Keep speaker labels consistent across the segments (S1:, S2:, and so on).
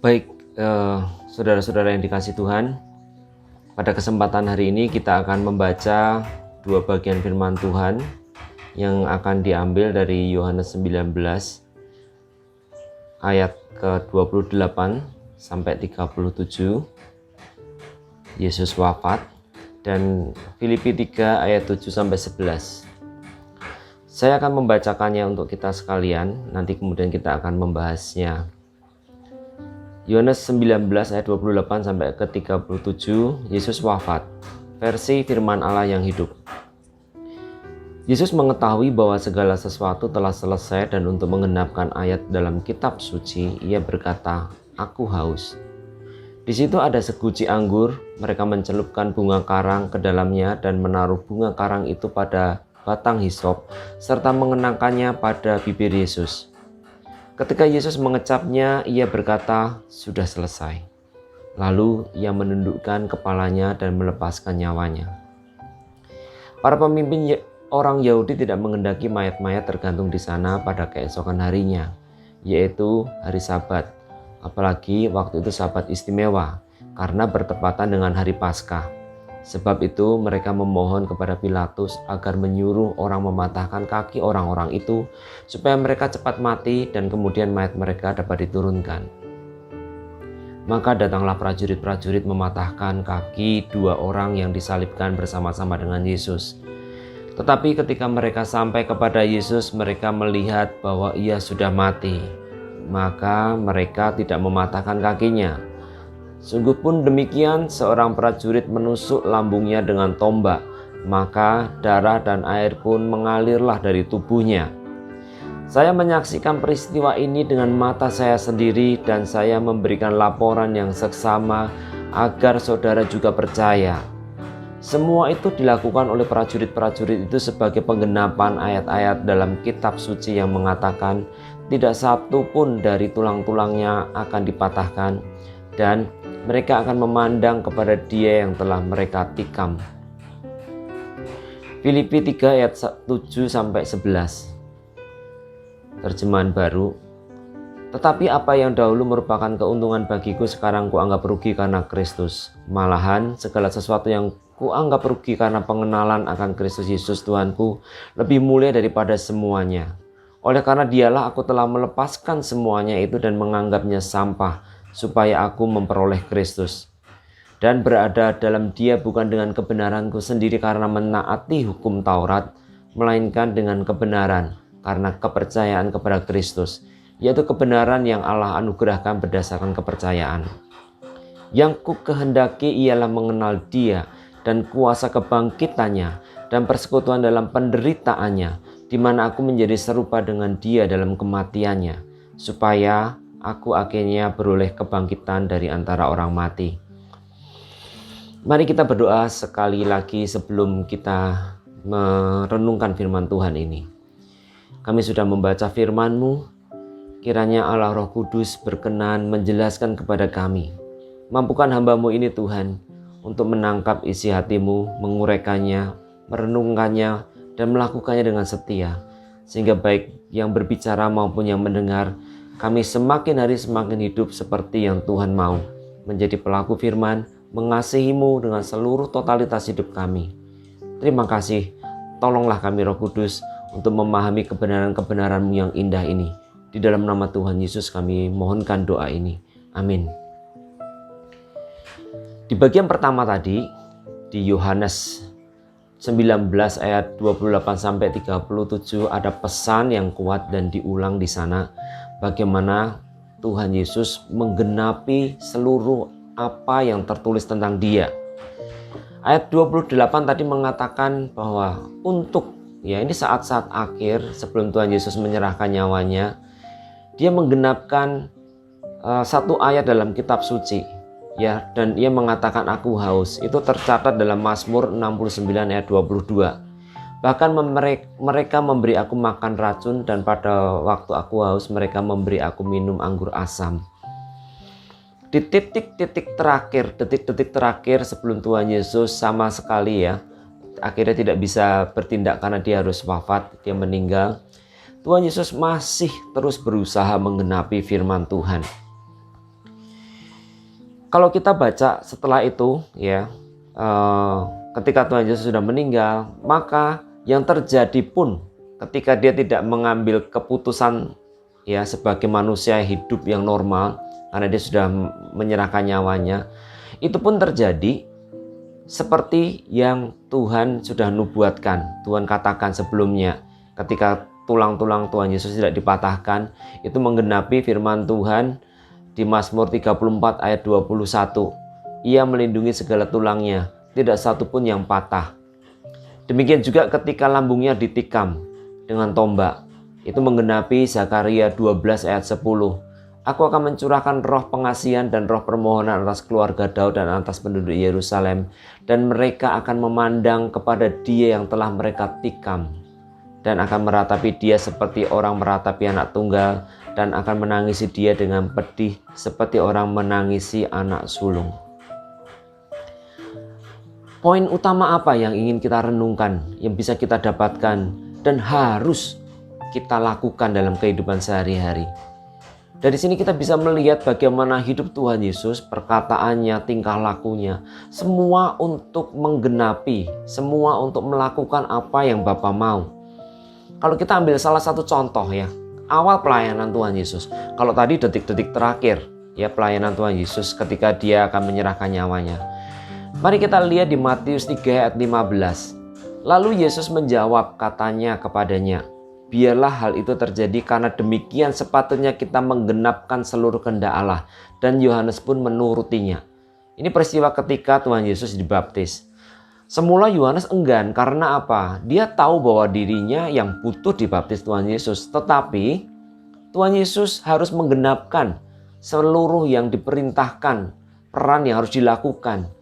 S1: Baik, saudara-saudara yang dikasih Tuhan, pada kesempatan hari ini kita akan membaca dua bagian firman Tuhan yang akan diambil dari Yohanes 19 ayat ke-28 sampai 37, Yesus wafat, dan Filipi 3 ayat 7 sampai 11. Saya akan membacakannya untuk kita sekalian, nanti kemudian kita akan membahasnya. Yohanes 19 ayat 28 sampai ke 37, Yesus wafat, versi firman Allah yang hidup. Yesus mengetahui bahwa segala sesuatu telah selesai, dan untuk menggenapkan ayat dalam kitab suci, ia berkata, "Aku haus." Di situ ada seguci anggur, mereka mencelupkan bunga karang ke dalamnya dan menaruh bunga karang itu pada batang hisop, serta mengenakannya pada bibir Yesus. Ketika Yesus mengecapnya, ia berkata, "Sudah selesai." Lalu ia menundukkan kepalanya dan melepaskan nyawanya. Para pemimpin orang Yahudi tidak menghendaki mayat-mayat tergantung di sana pada keesokan harinya, yaitu hari Sabat. Apalagi waktu itu Sabat istimewa, karena bertepatan dengan hari Paskah. Sebab itu mereka memohon kepada Pilatus agar menyuruh orang mematahkan kaki orang-orang itu supaya mereka cepat mati dan kemudian mayat mereka dapat diturunkan. Maka datanglah prajurit-prajurit mematahkan kaki dua orang yang disalibkan bersama-sama dengan Yesus. Tetapi ketika mereka sampai kepada Yesus, mereka melihat bahwa ia sudah mati. Maka mereka tidak mematahkan kakinya. Sungguh pun demikian, seorang prajurit menusuk lambungnya dengan tombak, maka darah dan air pun mengalirlah dari tubuhnya. Saya menyaksikan peristiwa ini dengan mata saya sendiri, dan saya memberikan laporan yang seksama agar saudara juga percaya. Semua itu dilakukan oleh prajurit-prajurit itu sebagai penggenapan ayat-ayat dalam kitab suci yang mengatakan, tidak satu pun dari tulang-tulangnya akan dipatahkan, dan mereka akan memandang kepada Dia yang telah mereka tikam. Filipi 3 ayat 7 sampai 11. Terjemahan baru. Tetapi apa yang dahulu merupakan keuntungan bagiku sekarang kuanggap rugi karena Kristus. Malahan segala sesuatu yang kuanggap rugi karena pengenalan akan Kristus Yesus Tuhanku lebih mulia daripada semuanya. Oleh karena Dialah aku telah melepaskan semuanya itu dan menganggapnya sampah, supaya aku memperoleh Kristus dan berada dalam Dia bukan dengan kebenaranku sendiri karena menaati hukum Taurat, melainkan dengan kebenaran karena kepercayaan kepada Kristus, yaitu kebenaran yang Allah anugerahkan berdasarkan kepercayaan. Yang ku kehendaki ialah mengenal Dia dan kuasa kebangkitannya dan persekutuan dalam penderitaannya, di mana aku menjadi serupa dengan Dia dalam kematiannya, supaya aku akhirnya beroleh kebangkitan dari antara orang mati. Mari kita berdoa sekali lagi sebelum kita merenungkan firman Tuhan ini. Kami sudah membaca firman-Mu, kiranya Allah Roh Kudus berkenan menjelaskan kepada kami. Mampukan hamba-Mu ini Tuhan, untuk menangkap isi hati-Mu, menguraikannya, merenungkannya, dan melakukannya dengan setia. Sehingga baik yang berbicara maupun yang mendengar, kami semakin hari semakin hidup seperti yang Tuhan mau, menjadi pelaku firman, mengasihi-Mu dengan seluruh totalitas hidup kami. Terima kasih, tolonglah kami Roh Kudus untuk memahami kebenaran-kebenaran-Mu yang indah ini. Di dalam nama Tuhan Yesus kami mohonkan doa ini. Amin. Di bagian pertama tadi, di Yohanes 19 ayat 28 sampai 37 ada pesan yang kuat dan diulang di sana. Bagaimana Tuhan Yesus menggenapi seluruh apa yang tertulis tentang Dia. Ayat 28 tadi mengatakan bahwa ini saat-saat akhir sebelum Tuhan Yesus menyerahkan nyawanya, Dia menggenapkan satu ayat dalam kitab suci, dan Ia mengatakan aku haus. Itu tercatat dalam Mazmur 69 ayat 22. Bahkan mereka memberi aku makan racun, dan pada waktu aku haus mereka memberi aku minum anggur asam. Di detik-detik terakhir sebelum Tuhan Yesus sama sekali akhirnya tidak bisa bertindak karena Dia harus wafat, Dia meninggal. Tuhan Yesus masih terus berusaha menggenapi firman Tuhan. Kalau kita baca setelah itu ya, ketika Tuhan Yesus sudah meninggal, maka yang terjadi pun ketika dia tidak mengambil keputusan ya sebagai manusia hidup yang normal, karena dia sudah menyerahkan nyawanya, itu pun terjadi seperti yang Tuhan sudah nubuatkan, Tuhan katakan sebelumnya. Ketika tulang-tulang Tuhan Yesus tidak dipatahkan, itu menggenapi firman Tuhan di Mazmur 34 ayat 21. Ia melindungi segala tulangnya, tidak satu pun yang patah. Demikian juga ketika lambungnya ditikam dengan tombak, itu menggenapi Zakaria 12 ayat 10. Aku akan mencurahkan roh pengasihan dan roh permohonan atas keluarga Daud dan atas penduduk Yerusalem, dan mereka akan memandang kepada Dia yang telah mereka tikam, dan akan meratapi Dia seperti orang meratapi anak tunggal, dan akan menangisi Dia dengan pedih seperti orang menangisi anak sulung. Poin utama apa yang ingin kita renungkan, yang bisa kita dapatkan dan harus kita lakukan dalam kehidupan sehari-hari? Dari sini kita bisa melihat bagaimana hidup Tuhan Yesus, perkataannya, tingkah lakunya, semua untuk menggenapi, semua untuk melakukan apa yang Bapa mau. Kalau kita ambil salah satu contoh ya, awal pelayanan Tuhan Yesus. Kalau tadi detik-detik terakhir ya pelayanan Tuhan Yesus ketika Dia akan menyerahkan nyawanya. Mari kita lihat di Matius 3 ayat 15. Lalu Yesus menjawab, katanya kepadanya, biarlah hal itu terjadi karena demikian sepatutnya kita menggenapkan seluruh kehendak Allah. Dan Yohanes pun menurutinya. Ini peristiwa ketika Tuhan Yesus dibaptis. Semula Yohanes enggan karena apa? Dia tahu bahwa dirinya yang butuh dibaptis Tuhan Yesus. Tetapi Tuhan Yesus harus menggenapkan seluruh yang diperintahkan, peran yang harus dilakukan.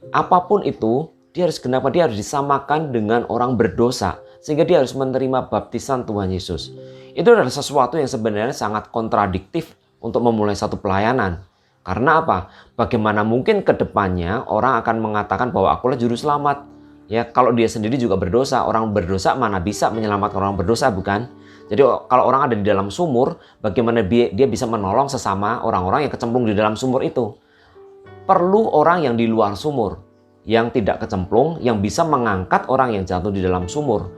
S1: Apapun itu, dia harus genapkan, dia harus disamakan dengan orang berdosa. Sehingga dia harus menerima baptisan Tuhan Yesus. Itu adalah sesuatu yang sebenarnya sangat kontradiktif untuk memulai satu pelayanan. Karena apa? Bagaimana mungkin ke depannya orang akan mengatakan bahwa akulah juru selamat. Ya, kalau dia sendiri juga berdosa, orang berdosa mana bisa menyelamatkan orang berdosa, bukan? Jadi kalau orang ada di dalam sumur, bagaimana dia bisa menolong sesama orang-orang yang kecemplung di dalam sumur itu? Perlu orang yang di luar sumur, yang tidak kecemplung, yang bisa mengangkat orang yang jatuh di dalam sumur.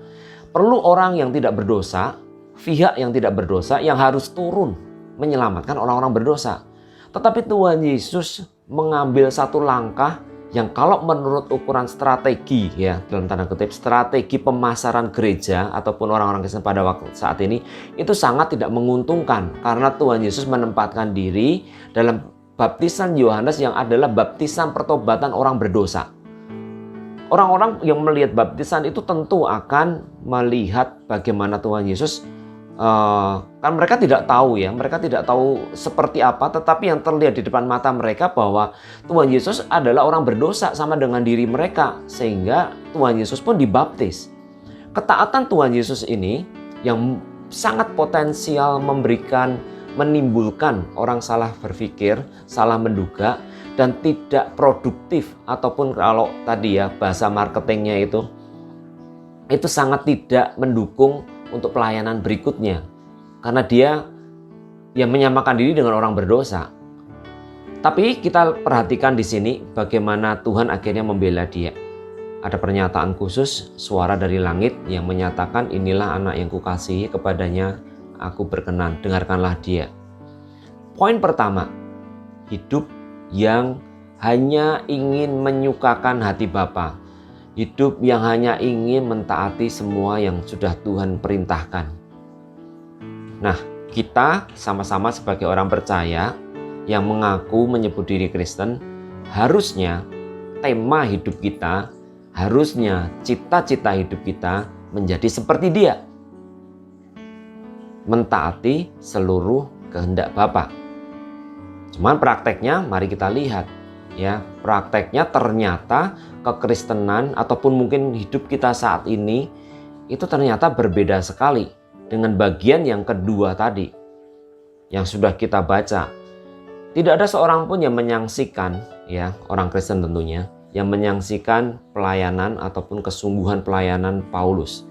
S1: Perlu orang yang tidak berdosa, pihak yang tidak berdosa yang harus turun menyelamatkan orang-orang berdosa. Tetapi Tuhan Yesus mengambil satu langkah yang kalau menurut ukuran strategi ya, dalam tanda kutip strategi pemasaran gereja ataupun orang-orang Kristen pada waktu saat ini, itu sangat tidak menguntungkan karena Tuhan Yesus menempatkan diri dalam baptisan Yohanes yang adalah baptisan pertobatan orang berdosa. Orang-orang yang melihat baptisan itu tentu akan melihat bagaimana Tuhan Yesus, kan mereka tidak tahu ya, mereka tidak tahu seperti apa, tetapi yang terlihat di depan mata mereka bahwa Tuhan Yesus adalah orang berdosa sama dengan diri mereka, sehingga Tuhan Yesus pun dibaptis. Ketaatan Tuhan Yesus ini yang sangat potensial menimbulkan orang salah berpikir, salah menduga, dan tidak produktif, ataupun kalau tadi ya bahasa marketingnya itu sangat tidak mendukung untuk pelayanan berikutnya. Karena dia yang menyamakan diri dengan orang berdosa. Tapi kita perhatikan di sini bagaimana Tuhan akhirnya membela dia. Ada pernyataan khusus, suara dari langit yang menyatakan, inilah anak yang kukasihi, kepadanya aku berkenan, dengarkanlah dia. Poin pertama, hidup yang hanya ingin menyukakan hati Bapa. Hidup yang hanya ingin mentaati semua yang sudah Tuhan perintahkan. Nah, kita sama-sama sebagai orang percaya yang mengaku menyebut diri Kristen, harusnya tema hidup kita, harusnya cita-cita hidup kita menjadi seperti dia. Mentaati seluruh kehendak Bapa. Cuman prakteknya mari kita lihat ya, prakteknya ternyata kekristenan ataupun mungkin hidup kita saat ini itu ternyata berbeda sekali dengan bagian yang kedua tadi yang sudah kita baca. Tidak ada seorang pun yang menyaksikan ya, orang Kristen tentunya, yang menyaksikan pelayanan ataupun kesungguhan pelayanan Paulus.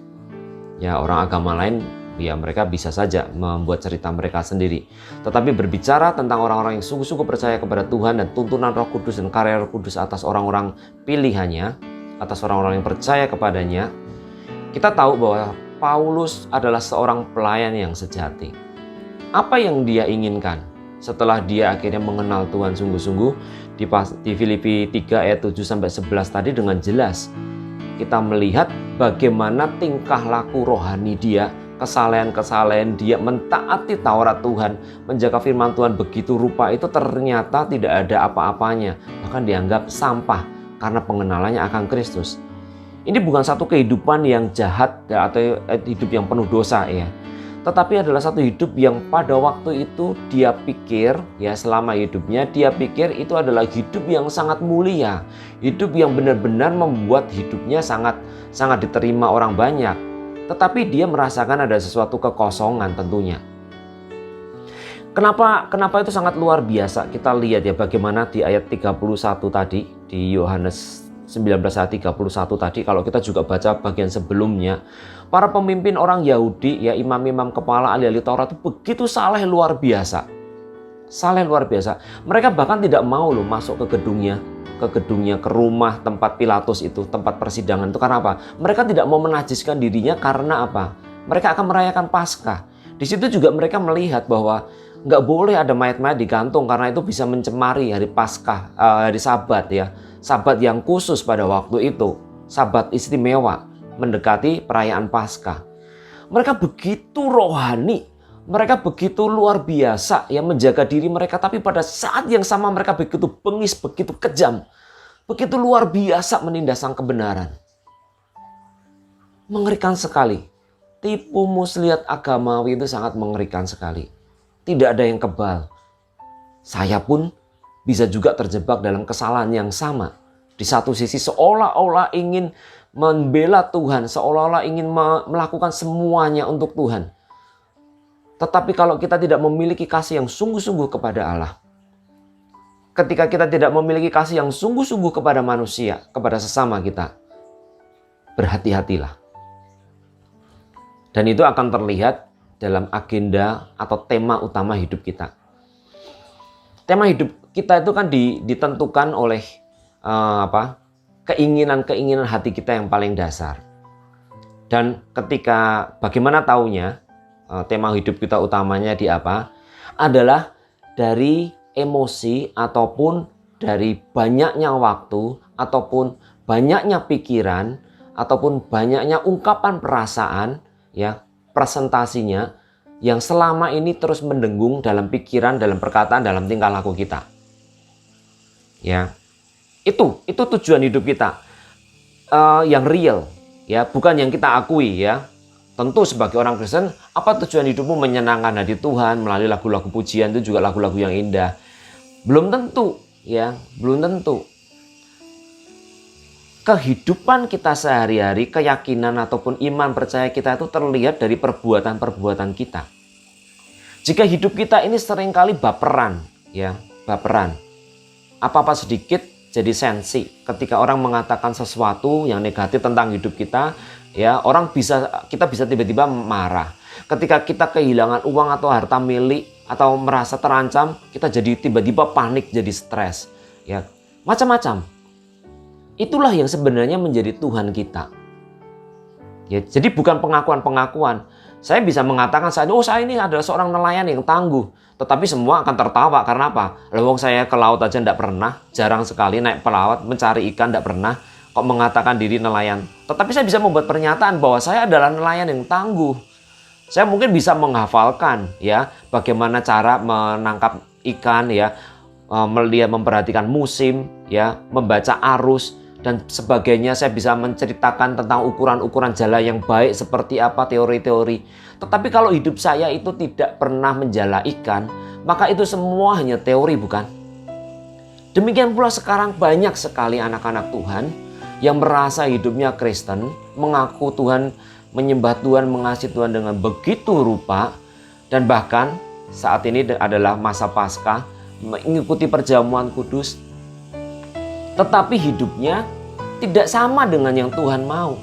S1: Ya, orang agama lain ya mereka bisa saja membuat cerita mereka sendiri. Tetapi berbicara tentang orang-orang yang sungguh-sungguh percaya kepada Tuhan dan tuntunan Roh Kudus dan karya Roh Kudus atas orang-orang pilihannya, atas orang-orang yang percaya kepadanya, kita tahu bahwa Paulus adalah seorang pelayan yang sejati. Apa yang dia inginkan setelah dia akhirnya mengenal Tuhan sungguh-sungguh, di Filipi 3 ayat 7-11 tadi dengan jelas kita melihat bagaimana tingkah laku rohani dia, kesalehan-kesalehan dia, mentaati Taurat Tuhan, menjaga firman Tuhan begitu rupa itu ternyata tidak ada apa-apanya, bahkan dianggap sampah karena pengenalannya akan Kristus. Ini bukan satu kehidupan yang jahat atau hidup yang penuh dosa ya, tetapi adalah satu hidup yang pada waktu itu dia pikir ya, selama hidupnya dia pikir itu adalah hidup yang sangat mulia, hidup yang benar-benar membuat hidupnya sangat diterima orang banyak. Tetapi dia merasakan ada sesuatu kekosongan tentunya. Kenapa itu sangat luar biasa? Kita lihat ya bagaimana di ayat 31 tadi, di Yohanes 19 ayat 31 tadi, kalau kita juga baca bagian sebelumnya, para pemimpin orang Yahudi, ya imam-imam kepala ahli-ahli Taurat itu begitu saleh luar biasa. Saleh luar biasa. Mereka bahkan tidak mau loh masuk ke gedungnya, ke rumah tempat Pilatus itu, tempat persidangan itu. Karena apa? Mereka tidak mau menajiskan dirinya karena apa? Mereka akan merayakan Paskah. Di situ juga mereka melihat bahwa nggak boleh ada mayat-mayat digantung karena itu bisa mencemari hari Paskah, hari Sabat ya. Sabat yang khusus pada waktu itu, Sabat istimewa mendekati perayaan Paskah. Mereka begitu rohani, mereka begitu luar biasa ya menjaga diri mereka, tapi pada saat yang sama mereka begitu bengis, begitu kejam, begitu luar biasa menindas sang kebenaran. Mengerikan sekali. Tipu muslihat agamawi itu sangat mengerikan sekali. Tidak ada yang kebal. Saya pun bisa juga terjebak dalam kesalahan yang sama. Di satu sisi seolah-olah ingin membela Tuhan, seolah-olah ingin melakukan semuanya untuk Tuhan. Tetapi kalau kita tidak memiliki kasih yang sungguh-sungguh kepada Allah, ketika kita tidak memiliki kasih yang sungguh-sungguh kepada manusia, kepada sesama kita, berhati-hatilah. Dan itu akan terlihat dalam agenda atau tema utama hidup kita. Tema hidup kita itu kan ditentukan oleh keinginan-keinginan hati kita yang paling dasar. Dan ketika bagaimana taunya tema hidup kita utamanya di apa? Adalah dari emosi ataupun dari banyaknya waktu ataupun banyaknya pikiran ataupun banyaknya ungkapan perasaan ya, presentasinya yang selama ini terus mendengung dalam pikiran, dalam perkataan, dalam tingkah laku kita. Ya. Itu tujuan hidup kita. Yang real ya, bukan yang kita akui ya. Tentu sebagai orang Kristen, apa tujuan hidupmu? Menyenangkan hati Tuhan melalui lagu-lagu pujian, itu juga lagu-lagu yang indah. Belum tentu ya, belum tentu. Kehidupan kita sehari-hari, keyakinan ataupun iman percaya kita itu terlihat dari perbuatan-perbuatan kita. Jika hidup kita ini seringkali baperan, ya, baperan. Apa-apa sedikit jadi sensi. Ketika orang mengatakan sesuatu yang negatif tentang hidup kita, ya, kita bisa tiba-tiba marah. Ketika kita kehilangan uang atau harta milik atau merasa terancam, kita jadi tiba-tiba panik, jadi stres, ya, macam-macam. Itulah yang sebenarnya menjadi Tuhan kita. Ya, jadi bukan pengakuan-pengakuan. Saya bisa mengatakan saya ini adalah seorang nelayan yang tangguh. Tetapi semua akan tertawa karena apa? Wong saya ke laut aja tidak pernah, jarang sekali naik pelaut mencari ikan, tidak pernah. Kok mengatakan diri nelayan? Tetapi saya bisa membuat pernyataan bahwa saya adalah nelayan yang tangguh. Saya mungkin bisa menghafalkan ya bagaimana cara menangkap ikan ya, melihat memperhatikan musim ya, membaca arus dan sebagainya. Saya bisa menceritakan tentang ukuran-ukuran jala yang baik seperti apa, teori-teori. Tetapi kalau hidup saya itu tidak pernah menjala ikan, maka itu semua hanya teori, bukan? Demikian pula sekarang banyak sekali anak-anak Tuhan yang merasa hidupnya Kristen, mengaku Tuhan, menyembah Tuhan, mengasihi Tuhan dengan begitu rupa, dan bahkan saat ini adalah masa Paskah, mengikuti perjamuan kudus, tetapi hidupnya tidak sama dengan yang Tuhan mau.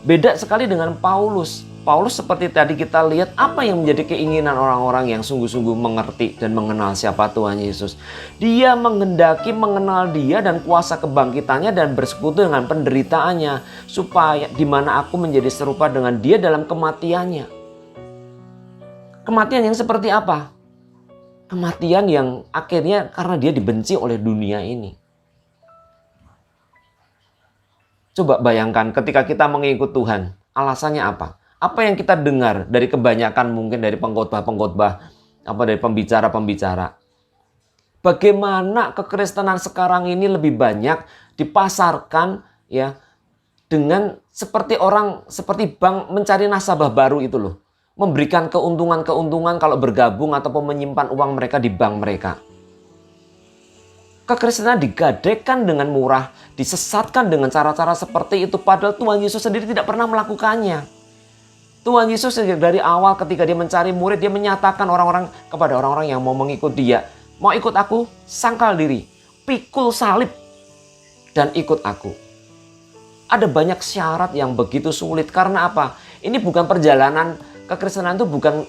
S1: Beda sekali dengan Paulus. Paulus seperti tadi kita lihat apa yang menjadi keinginan orang-orang yang sungguh-sungguh mengerti dan mengenal siapa Tuhan Yesus. Dia menghendaki mengenal Dia dan kuasa kebangkitannya dan bersekutu dengan penderitaannya, supaya di mana aku menjadi serupa dengan Dia dalam kematiannya. Kematian yang seperti apa? Kematian yang akhirnya karena Dia dibenci oleh dunia ini. Coba bayangkan ketika kita mengikut Tuhan, alasannya apa? Apa yang kita dengar dari kebanyakan mungkin dari pengkhotbah-pengkhotbah, dari pembicara-pembicara. Bagaimana kekristenan sekarang ini lebih banyak dipasarkan ya dengan seperti bank mencari nasabah baru itu loh. Memberikan keuntungan-keuntungan kalau bergabung ataupun menyimpan uang mereka di bank mereka. Kekristenan digadaikan dengan murah, disesatkan dengan cara-cara seperti itu, padahal Tuhan Yesus sendiri tidak pernah melakukannya. Tuhan Yesus dari awal ketika Dia mencari murid, Dia menyatakan kepada orang-orang yang mau mengikut Dia, mau ikut aku, sangkal diri, pikul salib, dan ikut aku. Ada banyak syarat yang begitu sulit. Karena apa? Ini bukan perjalanan kekristenan, itu bukan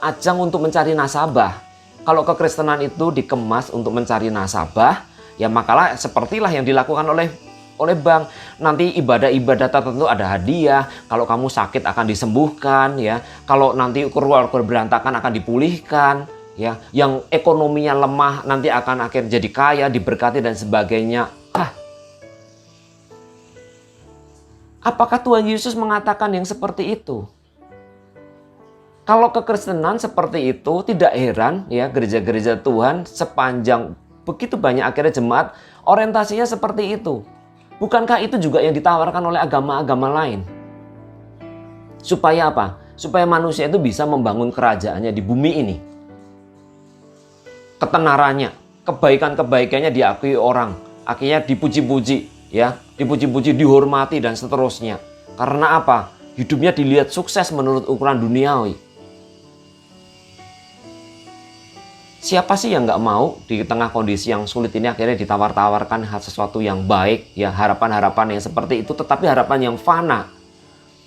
S1: ajang untuk mencari nasabah. Kalau kekristenan itu dikemas untuk mencari nasabah, ya makalah sepertilah yang dilakukan oleh bank. Nanti ibadah-ibadah tertentu ada hadiah. Kalau kamu sakit akan disembuhkan, ya. Kalau nanti keluarga berantakan akan dipulihkan, ya. Yang ekonominya lemah nanti akan akhirnya jadi kaya, diberkati dan sebagainya. Apakah Tuhan Yesus mengatakan yang seperti itu? Kalau kekristenan seperti itu, tidak heran ya gereja-gereja Tuhan sepanjang begitu banyak akhirnya jemaat orientasinya seperti itu. Bukankah itu juga yang ditawarkan oleh agama-agama lain? Supaya apa? Supaya manusia itu bisa membangun kerajaannya di bumi ini. Ketenarannya, kebaikan-kebaikannya diakui orang. Akhirnya dipuji-puji, ya, dipuji-puji, dihormati dan seterusnya. Karena apa? Hidupnya dilihat sukses menurut ukuran duniawi. Siapa sih yang nggak mau di tengah kondisi yang sulit ini akhirnya ditawar-tawarkan sesuatu yang baik, ya, harapan-harapan yang seperti itu, tetapi harapan yang fana.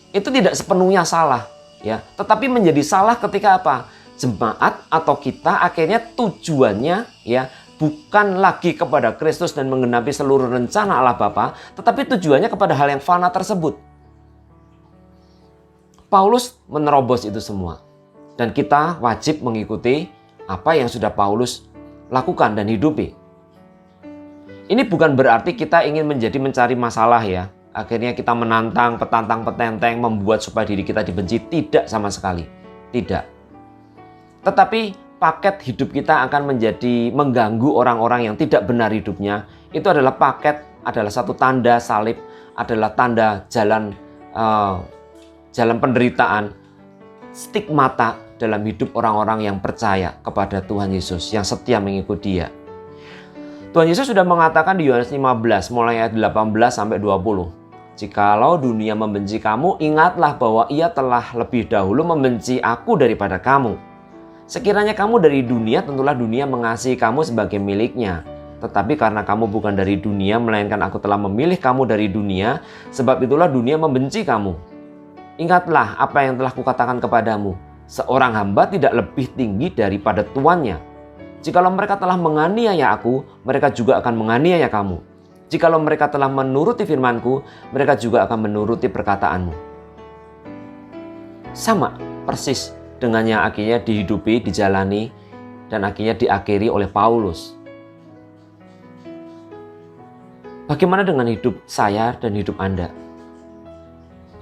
S1: Itu tidak sepenuhnya salah, ya, tetapi menjadi salah ketika apa? Jemaat atau kita akhirnya tujuannya, ya, bukan lagi kepada Kristus dan menggenapi seluruh rencana Allah Bapa, tetapi tujuannya kepada hal yang fana tersebut. Paulus menerobos itu semua, dan kita wajib mengikuti apa yang sudah Paulus lakukan dan hidupi. Ini bukan berarti kita ingin mencari masalah, ya. Akhirnya kita menantang, petantang-petenteng, membuat supaya diri kita dibenci. Tidak sama sekali. Tidak. Tetapi paket hidup kita akan mengganggu orang-orang yang tidak benar hidupnya. Itu adalah adalah satu tanda salib, adalah tanda jalan penderitaan, stigmata dalam hidup orang-orang yang percaya kepada Tuhan Yesus, yang setia mengikut Dia. Tuhan Yesus sudah mengatakan di Yohanes 15 mulai ayat 18 sampai 20. Jikalau dunia membenci kamu, ingatlah bahwa Ia telah lebih dahulu membenci aku daripada kamu. Sekiranya kamu dari dunia, tentulah dunia mengasihi kamu sebagai miliknya. Tetapi karena kamu bukan dari dunia, melainkan aku telah memilih kamu dari dunia, sebab itulah dunia membenci kamu. Ingatlah apa yang telah kukatakan kepadamu. Seorang hamba tidak lebih tinggi daripada tuannya. Jikalau mereka telah menganiaya aku, mereka juga akan menganiaya kamu. Jikalau mereka telah menuruti firmanku, mereka juga akan menuruti perkataanmu. Sama persis dengan yang akhirnya dihidupi, dijalani, dan akhirnya diakhiri oleh Paulus. Bagaimana dengan hidup saya dan hidup Anda?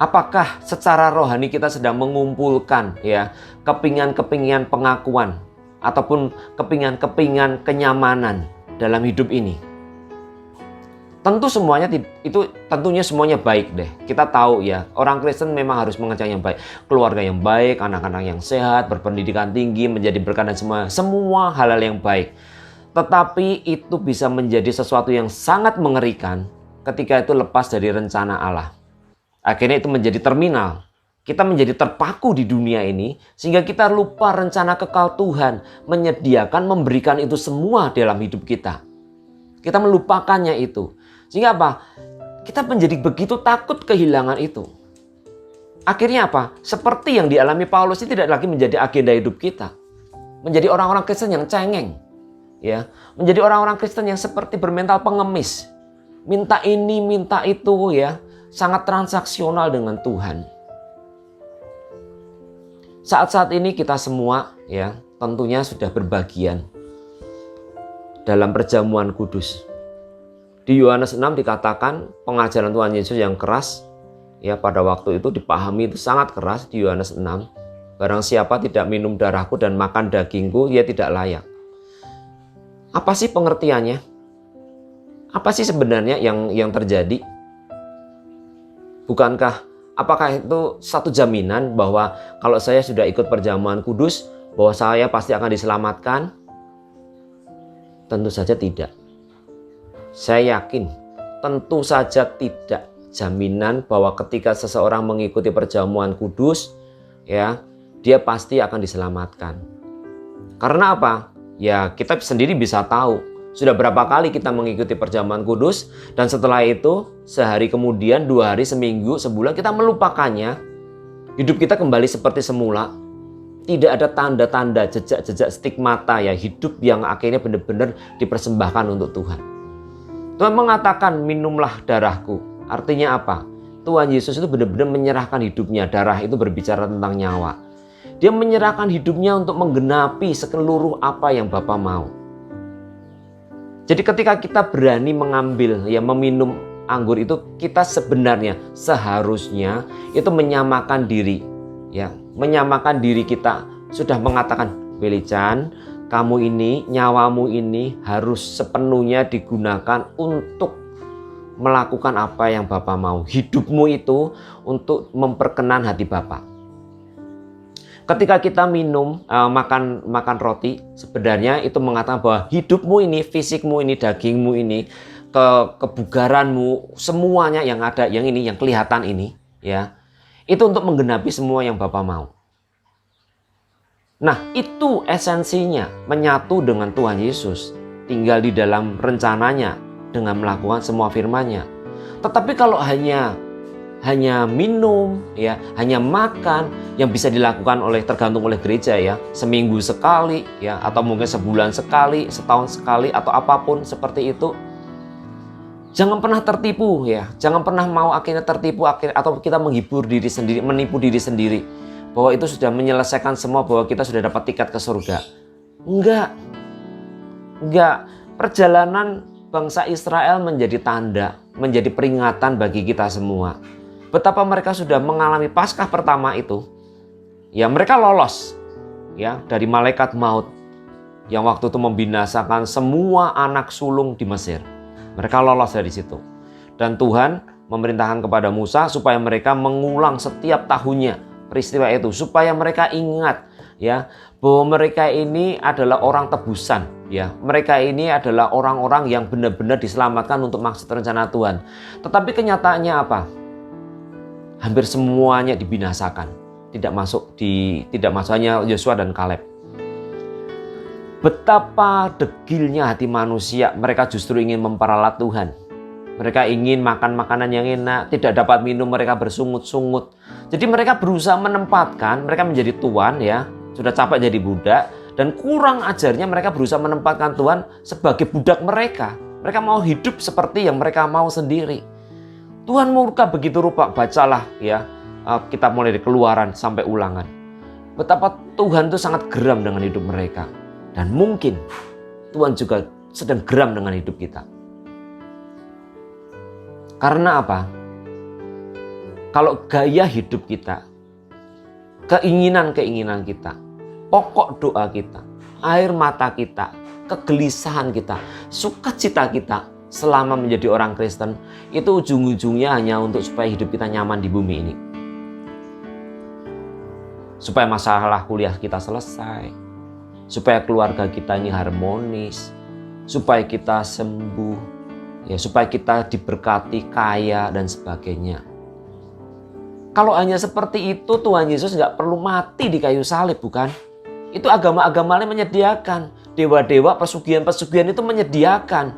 S1: Apakah secara rohani kita sedang mengumpulkan, ya, kepingan-kepingan pengakuan ataupun kepingan-kepingan kenyamanan dalam hidup ini? Tentunya semuanya baik deh. Kita tahu, ya, orang Kristen memang harus mengejar yang baik, keluarga yang baik, anak-anak yang sehat, berpendidikan tinggi, menjadi berkat dan semua hal-hal yang baik. Tetapi itu bisa menjadi sesuatu yang sangat mengerikan ketika itu lepas dari rencana Allah. Akhirnya itu menjadi terminal. Kita menjadi terpaku di dunia ini sehingga kita lupa rencana kekal Tuhan menyediakan, memberikan itu semua dalam hidup kita. Kita melupakannya itu. Sehingga apa? Kita menjadi begitu takut kehilangan itu. Akhirnya apa? Seperti yang dialami Paulus ini tidak lagi menjadi agenda hidup kita. Menjadi orang-orang Kristen yang cengeng. Ya, menjadi orang-orang Kristen yang seperti bermental pengemis. Minta ini, minta itu ya. Sangat transaksional dengan Tuhan. Saat-saat ini kita semua ya tentunya sudah berbagian dalam perjamuan kudus. Di Yohanes 6 dikatakan pengajaran Tuhan Yesus yang keras ya pada waktu itu dipahami itu sangat keras di Yohanes 6. Barang siapa tidak minum darahku dan makan dagingku, ia tidak layak. Apa sih pengertiannya? Apa sih sebenarnya yang terjadi? Bukankah apakah itu satu jaminan bahwa kalau saya sudah ikut perjamuan kudus bahwa saya pasti akan diselamatkan? Tentu saja tidak. Saya yakin tentu saja tidak jaminan bahwa ketika seseorang mengikuti perjamuan kudus ya, dia pasti akan diselamatkan. Karena apa? Ya, kita sendiri bisa tahu sudah berapa kali kita mengikuti perjamuan kudus dan setelah itu sehari kemudian, 2 hari, seminggu, sebulan kita melupakannya. Hidup kita kembali seperti semula. Tidak ada tanda-tanda, jejak-jejak stigmata ya, hidup yang akhirnya benar-benar dipersembahkan untuk Tuhan. Tuhan mengatakan minumlah darahku. Artinya apa? Tuhan Yesus itu benar-benar menyerahkan hidupnya. Darah itu berbicara tentang nyawa. Dia menyerahkan hidupnya untuk menggenapi seluruh apa yang Bapa mau. Jadi ketika kita berani mengambil ya meminum anggur itu, kita sebenarnya seharusnya itu menyamakan diri ya, menyamakan diri kita. Sudah mengatakan, Belican, kamu ini, nyawamu ini harus sepenuhnya digunakan untuk melakukan apa yang Bapa mau. Hidupmu itu untuk memperkenan hati Bapa. Ketika kita minum, makan roti, sebenarnya itu mengatakan bahwa hidupmu ini, fisikmu ini, dagingmu ini, kebugaranmu, semuanya yang ada, yang ini, yang kelihatan ini, ya, itu untuk menggenapi semua yang Bapa mau. Nah, itu esensinya, menyatu dengan Tuhan Yesus, tinggal di dalam rencananya dengan melakukan semua firman-Nya. Tetapi kalau hanya minum ya, hanya makan yang bisa dilakukan tergantung oleh gereja ya, seminggu sekali ya, atau mungkin sebulan sekali, setahun sekali, atau apapun seperti itu. Jangan pernah tertipu ya, jangan pernah mau akhirnya tertipu atau kita menghibur diri sendiri, menipu diri sendiri bahwa itu sudah menyelesaikan semua, bahwa kita sudah dapat tiket ke surga. Enggak. Perjalanan bangsa Israel menjadi tanda, menjadi peringatan bagi kita semua. Betapa mereka sudah mengalami Paskah pertama itu. Ya, mereka lolos ya dari malaikat maut yang waktu itu membinasakan semua anak sulung di Mesir. Mereka lolos dari situ. Dan Tuhan memerintahkan kepada Musa supaya mereka mengulang setiap tahunnya peristiwa itu, supaya mereka ingat ya bahwa mereka ini adalah orang tebusan ya. Mereka ini adalah orang-orang yang benar-benar diselamatkan untuk maksud rencana Tuhan. Tetapi kenyataannya apa? Hampir semuanya dibinasakan. Tidak masuk hanya Yosua dan Kaleb. Betapa degilnya hati manusia, mereka justru ingin memperalat Tuhan. Mereka ingin makan makanan yang enak, tidak dapat minum, mereka bersungut-sungut. Jadi mereka berusaha menempatkan, mereka menjadi tuan ya, sudah capek jadi budak, dan kurang ajarnya mereka berusaha menempatkan Tuhan sebagai budak mereka. Mereka mau hidup seperti yang mereka mau sendiri. Tuhan murka begitu rupa, bacalah ya, kitab mulai dari Keluaran sampai Ulangan. Betapa Tuhan itu sangat geram dengan hidup mereka. Dan mungkin Tuhan juga sedang geram dengan hidup kita. Karena apa? Kalau gaya hidup kita, keinginan-keinginan kita, pokok doa kita, air mata kita, kegelisahan kita, sukacita kita selama menjadi orang Kristen, itu ujung-ujungnya hanya untuk supaya hidup kita nyaman di bumi ini. Supaya masalah kuliah kita selesai, supaya keluarga kita ini harmonis, supaya kita sembuh, ya, supaya kita diberkati, kaya, dan sebagainya. Kalau hanya seperti itu, Tuhan Yesus nggak perlu mati di kayu salib, bukan? Itu agama-agama lain menyediakan. Dewa-dewa, pesugihan-pesugihan itu menyediakan.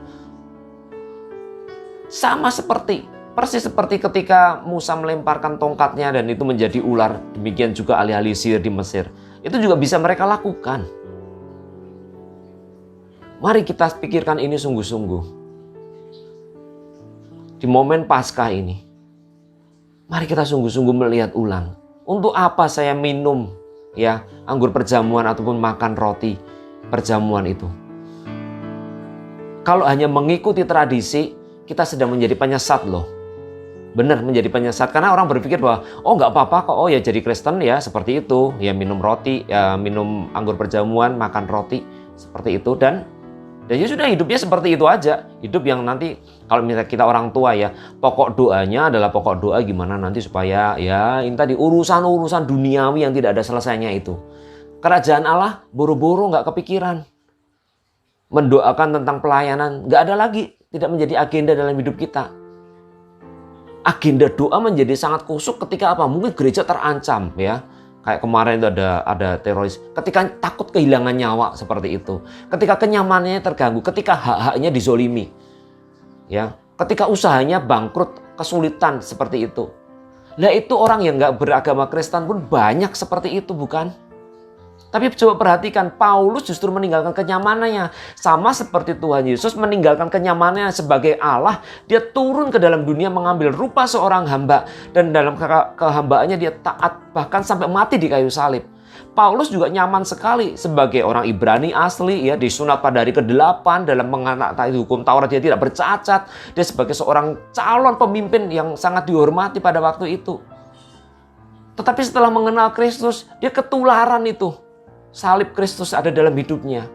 S1: Sama seperti Persis seperti ketika Musa melemparkan tongkatnya dan itu menjadi ular. Demikian juga ahli-ahli sihir di Mesir. Itu juga bisa mereka lakukan. Mari kita pikirkan ini sungguh-sungguh. Di momen Paskah ini, mari kita sungguh-sungguh melihat ulang. Untuk apa saya minum anggur perjamuan ataupun makan roti perjamuan itu? Kalau hanya mengikuti tradisi, kita sedang menjadi penyesat loh. Benar, menjadi penyesat. Karena orang berpikir bahwa, nggak apa-apa kok, ya jadi Kristen ya seperti itu. Ya minum roti, ya minum anggur perjamuan, makan roti, seperti itu. Dan ya sudah, hidupnya seperti itu aja. Hidup yang nanti, kalau misalnya kita orang tua ya, pokok doanya adalah pokok doa gimana nanti supaya ya ini tadi urusan-urusan duniawi yang tidak ada selesainya itu. Kerajaan Allah boro-boro nggak kepikiran. Mendoakan tentang pelayanan, nggak ada lagi. Tidak menjadi agenda dalam hidup kita. Agenda doa menjadi sangat kusuk ketika apa? Mungkin gereja terancam ya. Kayak kemarin itu ada teroris. Ketika takut kehilangan nyawa seperti itu. Ketika kenyamanannya terganggu. Ketika hak-haknya dizolimi. Ya. Ketika usahanya bangkrut, kesulitan seperti itu. Nah itu orang yang nggak beragama Kristen pun banyak seperti itu, bukan? Tapi coba perhatikan, Paulus justru meninggalkan kenyamanannya. Sama seperti Tuhan Yesus meninggalkan kenyamanannya sebagai Allah. Dia turun ke dalam dunia mengambil rupa seorang hamba. Dan dalam kehambaannya dia taat bahkan sampai mati di kayu salib. Paulus juga nyaman sekali sebagai orang Ibrani asli ya, disunat pada hari ke-8 dalam mengenal hukum Taurat, dia tidak bercacat. Dia sebagai seorang calon pemimpin yang sangat dihormati pada waktu itu. Tetapi setelah mengenal Kristus, dia ketularan itu. Salib Kristus ada dalam hidupnya.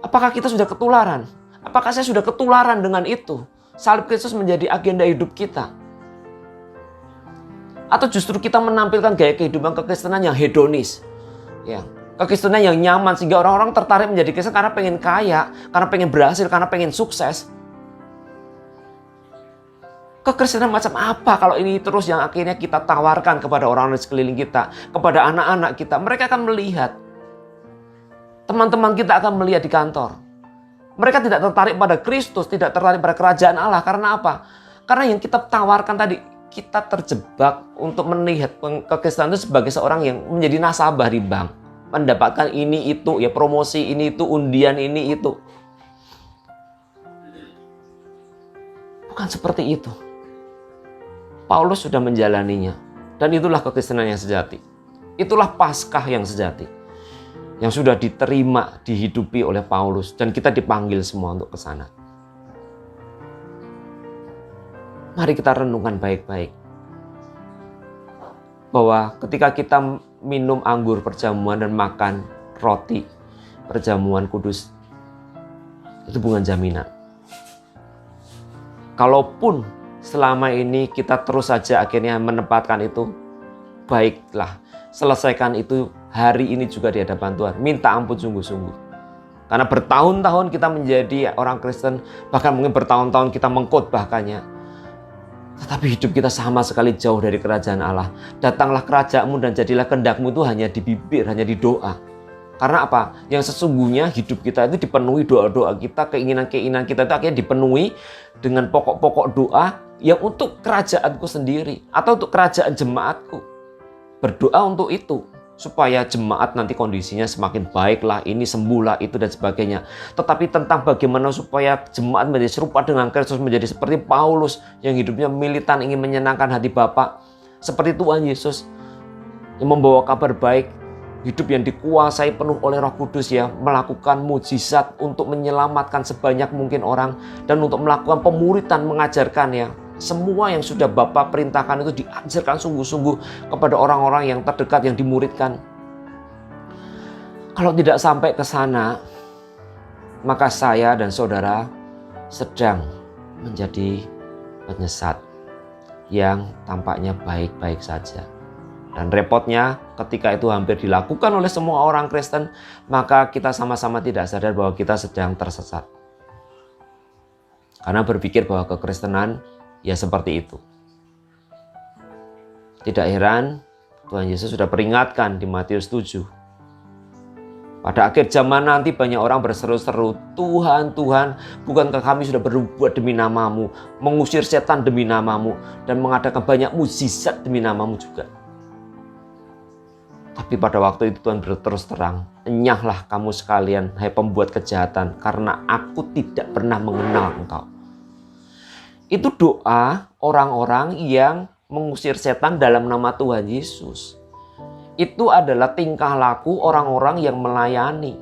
S1: Apakah kita sudah ketularan? Apakah saya sudah ketularan dengan itu? Salib Kristus menjadi agenda hidup kita. Atau justru kita menampilkan gaya kehidupan kekristenan yang hedonis. Ya, kekristenan yang nyaman sehingga orang-orang tertarik menjadi Kristen karena pengen kaya, karena pengen berhasil, karena pengen sukses. Kekristenan macam apa kalau ini terus yang akhirnya kita tawarkan kepada orang-orang di sekeliling kita, kepada anak-anak kita? Mereka akan melihat. Teman-teman kita akan melihat di kantor. Mereka tidak tertarik pada Kristus, tidak tertarik pada kerajaan Allah. Karena apa? Karena yang kita tawarkan tadi, kita terjebak untuk melihat kekristenan itu sebagai seorang yang menjadi nasabah di bank. Mendapatkan ini itu, ya promosi ini itu, undian ini itu. Bukan seperti itu. Paulus sudah menjalaninya. Dan itulah kekristenan yang sejati. Itulah Paskah yang sejati. Yang sudah diterima, dihidupi oleh Paulus. Dan kita dipanggil semua untuk ke sana. Mari kita renungkan baik-baik. Bahwa ketika kita minum anggur perjamuan dan makan roti perjamuan kudus, itu bukan jaminan. Kalaupun selama ini kita terus saja akhirnya menempatkan itu, baiklah, selesaikan itu hari ini juga di hadapan Tuhan. Minta ampun sungguh-sungguh. Karena bertahun-tahun kita menjadi orang Kristen, bahkan mungkin bertahun-tahun kita mengkhotbahkannya. Tetapi hidup kita sama sekali jauh dari kerajaan Allah. Datanglah kerajaan-Mu dan jadilah kehendak-Mu itu hanya di bibir, hanya di doa. Karena apa? Yang sesungguhnya hidup kita itu dipenuhi doa-doa kita, keinginan-keinginan kita itu akhirnya dipenuhi dengan pokok-pokok doa yang untuk kerajaanku sendiri atau untuk kerajaan jemaatku. Berdoa untuk itu. Supaya jemaat nanti kondisinya semakin baiklah, ini sembuhlah, itu dan sebagainya. Tetapi tentang bagaimana supaya jemaat menjadi serupa dengan Kristus, menjadi seperti Paulus yang hidupnya militan ingin menyenangkan hati Bapa. Seperti Tuhan Yesus yang membawa kabar baik, hidup yang dikuasai penuh oleh Roh Kudus ya, melakukan mujizat untuk menyelamatkan sebanyak mungkin orang dan untuk melakukan pemuritan, mengajarkan ya. Semua yang sudah Bapa perintahkan itu diajarkan sungguh-sungguh kepada orang-orang yang terdekat yang dimuridkan. Kalau tidak sampai ke sana, maka saya dan saudara sedang menjadi penyesat yang tampaknya baik-baik saja. Dan repotnya ketika itu hampir dilakukan oleh semua orang Kristen, maka kita sama-sama tidak sadar bahwa kita sedang tersesat. Karena berpikir bahwa kekristenan ya seperti itu. Tidak heran Tuhan Yesus sudah peringatkan di Matius 7. Pada akhir zaman nanti banyak orang berseru-seru, Tuhan, Tuhan, bukankah kami sudah berbuat demi namamu, mengusir setan demi namamu, dan mengadakan banyak mukjizat demi namamu juga. Tapi pada waktu itu Tuhan berterus terang, enyahlah kamu sekalian, hai pembuat kejahatan, karena aku tidak pernah mengenal engkau. Itu doa orang-orang yang mengusir setan dalam nama Tuhan Yesus. Itu adalah tingkah laku orang-orang yang melayani.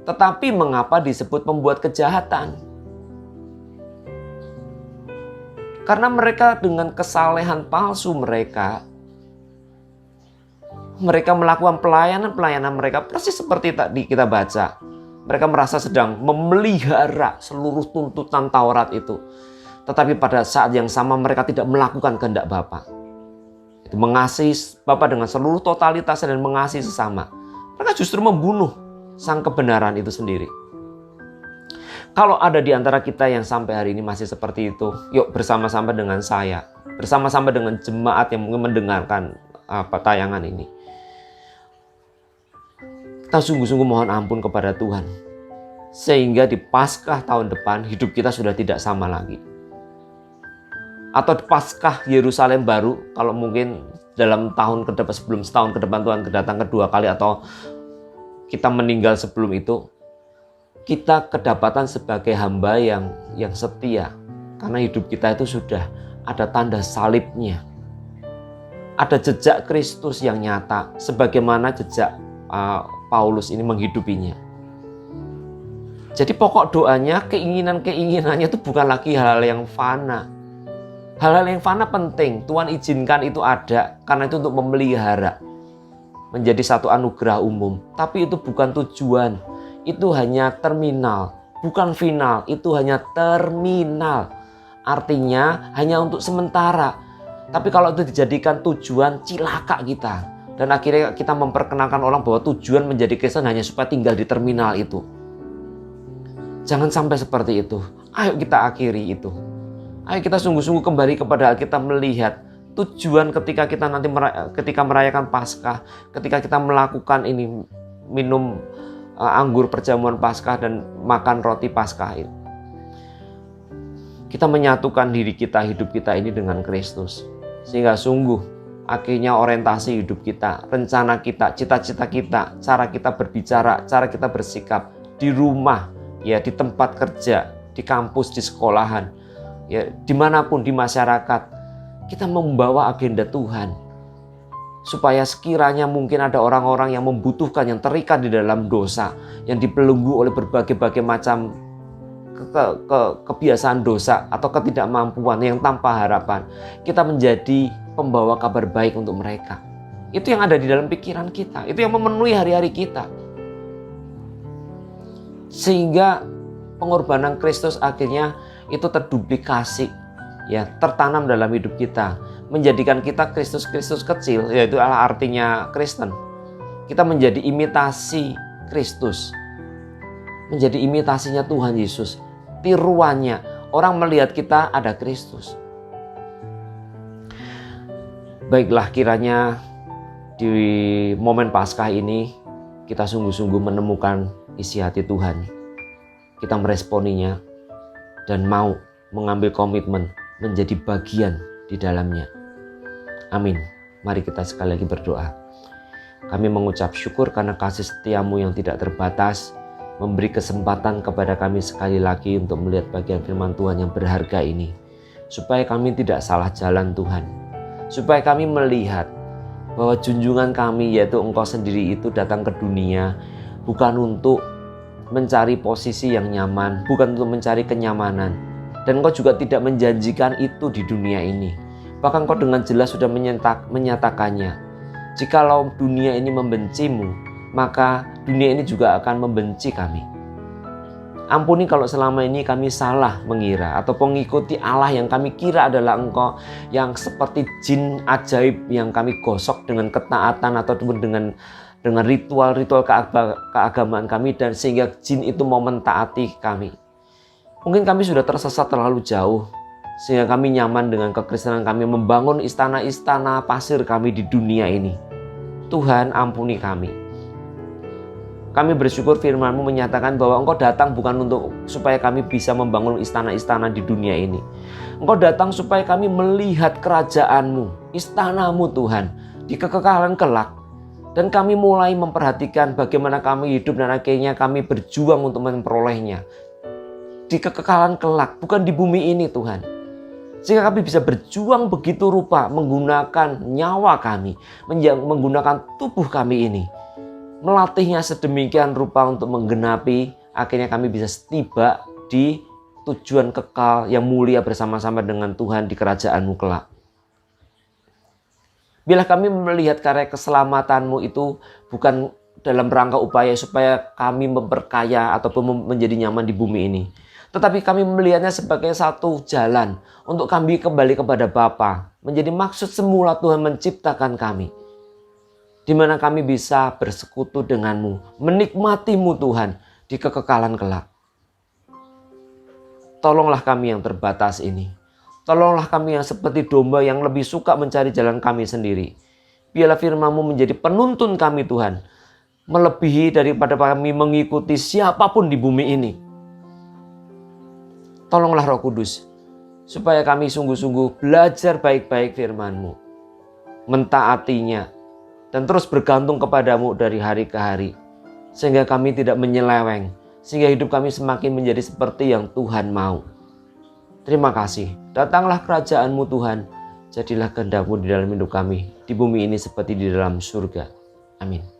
S1: Tetapi mengapa disebut pembuat kejahatan? Karena mereka dengan kesalehan palsu mereka melakukan pelayanan mereka persis seperti tadi kita baca. Mereka merasa sedang memelihara seluruh tuntutan Taurat itu. Tetapi pada saat yang sama mereka tidak melakukan kehendak Bapa. Itu mengasihi Bapa dengan seluruh totalitas dan mengasihi sesama. Mereka justru membunuh sang kebenaran itu sendiri. Kalau ada di antara kita yang sampai hari ini masih seperti itu, yuk bersama-sama dengan saya, bersama-sama dengan jemaat yang mungkin mendengarkan tayangan ini, kita sungguh-sungguh mohon ampun kepada Tuhan. Sehingga di Paskah tahun depan hidup kita sudah tidak sama lagi. Atau Paskah Yerusalem baru, kalau mungkin dalam tahun ke depan, sebelum setahun ke depan Tuhan datang kedua kali, atau kita meninggal sebelum itu, kita kedapatan sebagai hamba yang setia. Karena hidup kita itu sudah ada tanda salibnya. Ada jejak Kristus yang nyata, sebagaimana jejak Paulus ini menghidupinya. Jadi pokok doanya, keinginannya itu bukan lagi hal yang fana. Hal-hal yang fana penting, Tuhan izinkan itu ada karena itu untuk memelihara, menjadi satu anugerah umum. Tapi itu bukan tujuan, itu hanya terminal, bukan final, itu hanya terminal. Artinya hanya untuk sementara. Tapi kalau itu dijadikan tujuan, cilaka kita. Dan akhirnya kita memperkenalkan orang bahwa tujuan menjadi Kristen hanya supaya tinggal di terminal itu. Jangan sampai seperti itu. Ayo kita akhiri itu. Ayo kita sungguh-sungguh kembali kepada kita melihat tujuan ketika kita nanti ketika merayakan Paskah, ketika kita melakukan ini, minum anggur perjamuan Paskah dan makan roti Paskah ini. Kita menyatukan diri kita, hidup kita ini dengan Kristus. Sehingga sungguh akhirnya orientasi hidup kita, rencana kita, cita-cita kita, cara kita berbicara, cara kita bersikap di rumah, ya di tempat kerja, di kampus, di sekolahan, ya dimanapun di masyarakat, kita membawa agenda Tuhan. Supaya sekiranya mungkin ada orang-orang yang membutuhkan, yang terikat di dalam dosa, yang dibelenggu oleh berbagai-bagai macam kebiasaan dosa atau ketidakmampuan yang tanpa harapan, kita menjadi pembawa kabar baik untuk mereka. Itu yang ada di dalam pikiran kita, itu yang memenuhi hari-hari kita. Sehingga pengorbanan Kristus akhirnya itu terduplikasi, ya tertanam dalam hidup kita, menjadikan kita Kristus-Kristus kecil, yaitu artinya Kristen. Kita menjadi imitasi Kristus, menjadi imitasinya Tuhan Yesus, tiruannya. Orang melihat kita ada Kristus. Baiklah, kiranya di momen Paskah ini kita sungguh-sungguh menemukan isi hati Tuhan. Kita meresponinya dan mau mengambil komitmen menjadi bagian di dalamnya. Amin. Mari kita sekali lagi berdoa. Kami mengucap syukur karena kasih setiamu yang tidak terbatas, memberi kesempatan kepada kami sekali lagi untuk melihat bagian firman Tuhan yang berharga ini. Supaya kami tidak salah jalan Tuhan. Supaya kami melihat bahwa junjungan kami, yaitu Engkau sendiri itu datang ke dunia bukan untuk mencari posisi yang nyaman, bukan untuk mencari kenyamanan. Dan Engkau juga tidak menjanjikan itu di dunia ini. Bahkan Engkau dengan jelas sudah menyatakannya. Jikalau dunia ini membencimu, maka dunia ini juga akan membenci kami. Ampuni kalau selama ini kami salah mengira atau mengikuti Allah yang kami kira adalah Engkau, yang seperti jin ajaib yang kami gosok dengan ketaatan ataupun dengan ritual-ritual keagamaan kami, dan sehingga jin itu mau mentaati kami. Mungkin kami sudah tersesat terlalu jauh sehingga kami nyaman dengan kekristenan kami, membangun istana-istana pasir kami di dunia ini. Tuhan, ampuni kami. Kami bersyukur firman-Mu menyatakan bahwa Engkau datang bukan untuk supaya kami bisa membangun istana-istana di dunia ini. Engkau datang supaya kami melihat kerajaan-Mu, istana-Mu Tuhan, di kekekalan kelak. Dan kami mulai memperhatikan bagaimana kami hidup dan akhirnya kami berjuang untuk memperolehnya. Di kekekalan kelak, bukan di bumi ini Tuhan. Sehingga kami bisa berjuang begitu rupa menggunakan nyawa kami, menggunakan tubuh kami ini. Melatihnya sedemikian rupa untuk menggenapi, akhirnya kami bisa tiba di tujuan kekal yang mulia bersama-sama dengan Tuhan di kerajaan-Mu kelak. Bila kami melihat karya keselamatan-Mu itu bukan dalam rangka upaya supaya kami memperkaya ataupun menjadi nyaman di bumi ini, tetapi kami melihatnya sebagai satu jalan untuk kami kembali kepada Bapa, menjadi maksud semula Tuhan menciptakan kami, di mana kami bisa bersekutu dengan-Mu, menikmati-Mu Tuhan di kekekalan kelak. Tolonglah kami yang terbatas ini. Tolonglah kami yang seperti domba yang lebih suka mencari jalan kami sendiri. Biarlah firman-Mu menjadi penuntun kami Tuhan, melebihi daripada kami mengikuti siapapun di bumi ini. Tolonglah Roh Kudus, supaya kami sungguh-sungguh belajar baik-baik firman-Mu, mentaatinya, dan terus bergantung kepadamu dari hari ke hari. Sehingga kami tidak menyeleweng. Sehingga hidup kami semakin menjadi seperti yang Tuhan mau. Terima kasih. Datanglah kerajaan-Mu Tuhan. Jadilah kehendak-Mu di dalam hidup kami. Di bumi ini seperti di dalam surga. Amin.